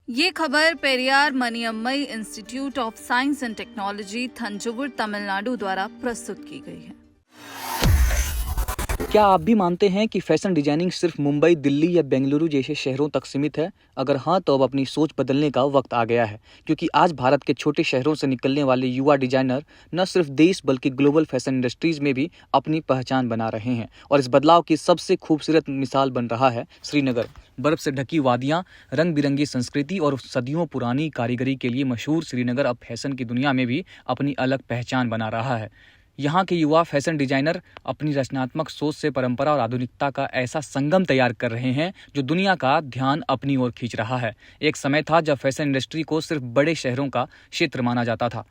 ये खबर Periyar Maniammai institute of science and technology Thanjavur Tamil Nadu द्वारा प्रस्तुत की गई है। क्या आप भी मानते हैं कि फैशन डिजाइनिंग सिर्फ मुंबई, दिल्ली या बेंगलुरु जैसे शहरों तक सीमित है? अगर हाँ, तो अब अपनी सोच बदलने का वक्त आ गया है, क्योंकि आज भारत के छोटे शहरों से निकलने वाले युवा डिजाइनर न सिर्फ देश बल्कि ग्लोबल फैशन इंडस्ट्रीज में भी अपनी पहचान बना रहे हैं। और इस बदलाव की सबसे खूबसूरत मिसाल बन रहा है श्रीनगर। बर्फ से ढकी वादियाँ, रंग बिरंगी संस्कृति और सदियों पुरानी कारीगरी के लिए मशहूर श्रीनगर अब फैशन की दुनिया में भी अपनी अलग पहचान बना रहा है। यहाँ के युवा फैशन डिजाइनर अपनी रचनात्मक सोच से परंपरा और आधुनिकता का ऐसा संगम तैयार कर रहे हैं जो दुनिया का ध्यान अपनी ओर खींच रहा है। एक समय था जब फैशन इंडस्ट्री को सिर्फ बड़े शहरों का क्षेत्र माना जाता था,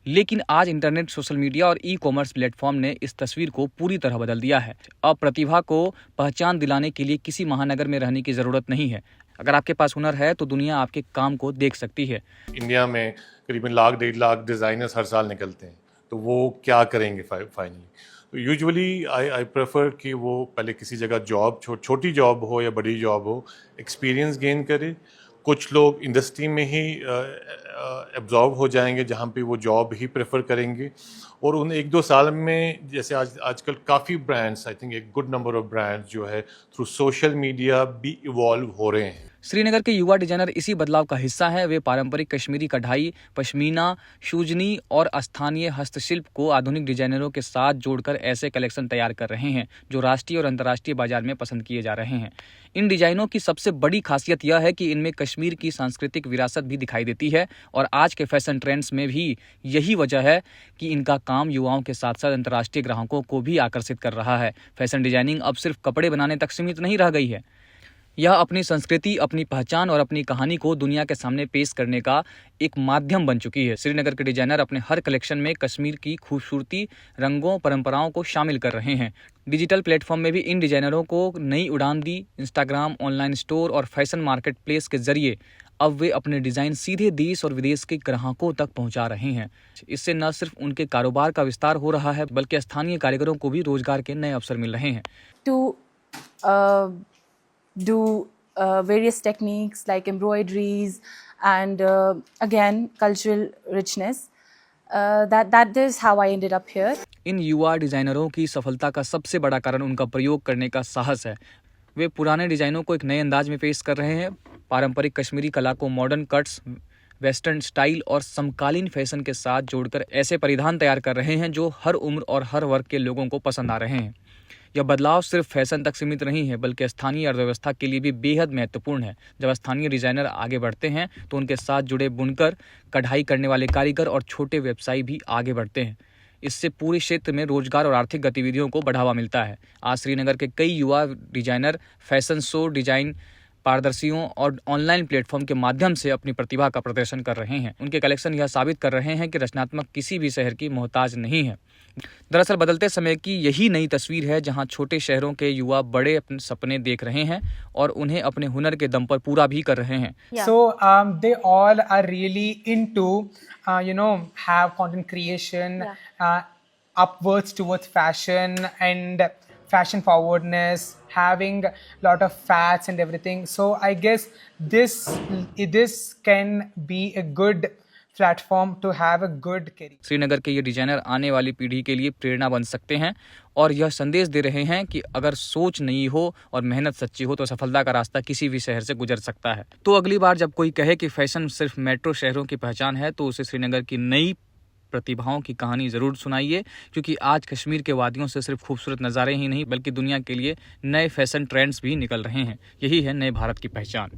लेकिन आज इंटरनेट, सोशल मीडिया और ई कॉमर्स प्लेटफॉर्म ने इस तस्वीर को पूरी तरह बदल दिया है। अब प्रतिभा को पहचान दिलाने के लिए किसी महानगर में रहने की जरूरत नहीं है। अगर आपके पास हुनर है तो दुनिया आपके काम को देख सकती है। इंडिया में करीबन 1.5 लाख डिज़ाइनर्स हर साल निकलते हैं, तो वो क्या करेंगे फाइनली? तो यूजुअली आई प्रेफर कि वो पहले किसी जगह जॉब, छोटी जॉब हो या बड़ी जॉब हो, एक्सपीरियंस गेन करे। कुछ लोग इंडस्ट्री में ही एब्जॉर्ब हो जाएंगे जहाँ पे वो जॉब ही प्रेफर करेंगे, और उन 1-2 साल में जैसे आजकल काफ़ी ब्रांड्स, आई थिंक एक गुड नंबर ऑफ ब्रांड्स जो है थ्रू सोशल मीडिया भी इवॉल्व हो रहे हैं। श्रीनगर के युवा डिजाइनर इसी बदलाव का हिस्सा हैं। वे पारंपरिक कश्मीरी कढ़ाई, पश्मीना, शूजनी और स्थानीय हस्तशिल्प को आधुनिक डिजाइनरों के साथ जोड़कर ऐसे कलेक्शन तैयार कर रहे हैं जो राष्ट्रीय और अंतर्राष्ट्रीय बाजार में पसंद किए जा रहे हैं। इन डिजाइनों की सबसे बड़ी खासियत यह है कि इनमें कश्मीर की सांस्कृतिक विरासत भी दिखाई देती है, और आज के फैशन ट्रेंड्स में भी यही वजह है कि इनका काम युवाओं के साथ साथ अंतर्राष्ट्रीय ग्राहकों को भी आकर्षित कर रहा है। फैशन डिजाइनिंग अब सिर्फ कपड़े बनाने तक सीमित नहीं रह गई है। यह अपनी संस्कृति, अपनी पहचान और अपनी कहानी को दुनिया के सामने पेश करने का एक माध्यम बन चुकी है। श्रीनगर के डिजाइनर अपने हर कलेक्शन में कश्मीर की खूबसूरती, रंगों, परंपराओं को शामिल कर रहे हैं। डिजिटल प्लेटफॉर्म में भी इन डिजाइनरों को नई उड़ान दी। इंस्टाग्राम, ऑनलाइन स्टोर और फैशन मार्केट प्लेस के जरिए अब वे अपने डिजाइन सीधे देश और विदेश के ग्राहकों तक पहुंचा रहे हैं। इससे न सिर्फ उनके कारोबार का विस्तार हो रहा है, बल्कि स्थानीय कारीगरों को भी रोजगार के नए अवसर मिल रहे हैं। Do various techniques like embroideries and again cultural richness. That is how I ended up here. इन युवा डिजाइनरों की सफलता का सबसे बड़ा कारण उनका प्रयोग करने का साहस है। वे पुराने डिजाइनों को एक नए अंदाज में पेश कर रहे हैं। पारंपरिक कश्मीरी कला को मॉडर्न कट्स, वेस्टर्न स्टाइल और समकालीन फैशन के साथ जोड़कर ऐसे परिधान तैयार कर रहे हैं जो हर उम्र और हर वर्ग के लोगों को पसंद आ रहे हैं। यह बदलाव सिर्फ फैशन तक सीमित नहीं है, बल्कि स्थानीय अर्थव्यवस्था के लिए भी बेहद महत्वपूर्ण है। जब स्थानीय डिजाइनर आगे बढ़ते हैं तो उनके साथ जुड़े बुनकर, कढ़ाई करने वाले कारीगर और छोटे व्यवसायी भी आगे बढ़ते हैं। इससे पूरे क्षेत्र में रोजगार और आर्थिक गतिविधियों को बढ़ावा मिलता है। आज श्रीनगर के कई युवा डिजाइनर फैशन शो, डिजाइन पारदर्शियों और ऑनलाइन प्लेटफॉर्म के माध्यम से अपनी प्रतिभा का प्रदर्शन कर रहे हैं। उनके कलेक्शन यह साबित कर रहे हैं कि रचनात्मक किसी भी शहर की मोहताज नहीं है। दरअसल बदलते समय की यही नई तस्वीर है, जहां छोटे शहरों के युवा बड़े अपने सपने देख रहे हैं और उन्हें अपने हुनर के दम पर पूरा भी कर रहे हैं। So they all are really into have content creation, upwards towards fashion and fashion forwardness, having lot of fats and everything. So I guess this can be a good platform to have a good career. Srinagar के ये designer आने वाली पीढ़ी के लिए प्रेरणा बन सकते हैं और यह संदेश दे रहे हैं कि अगर सोच नई हो और मेहनत सच्ची हो तो सफलता का रास्ता किसी भी शहर से गुजर सकता है। तो अगली बार जब कोई कहे कि फैशन सिर्फ मेट्रो शहरों की पहचान है, तो उसे श्रीनगर की नई प्रतिभाओं की कहानी जरूर सुनाइए, क्योंकि आज कश्मीर के वादियों से सिर्फ खूबसूरत नज़ारे ही नहीं बल्कि दुनिया के लिए नए फैशन ट्रेंड्स भी निकल रहे हैं। यही है नए भारत की पहचान।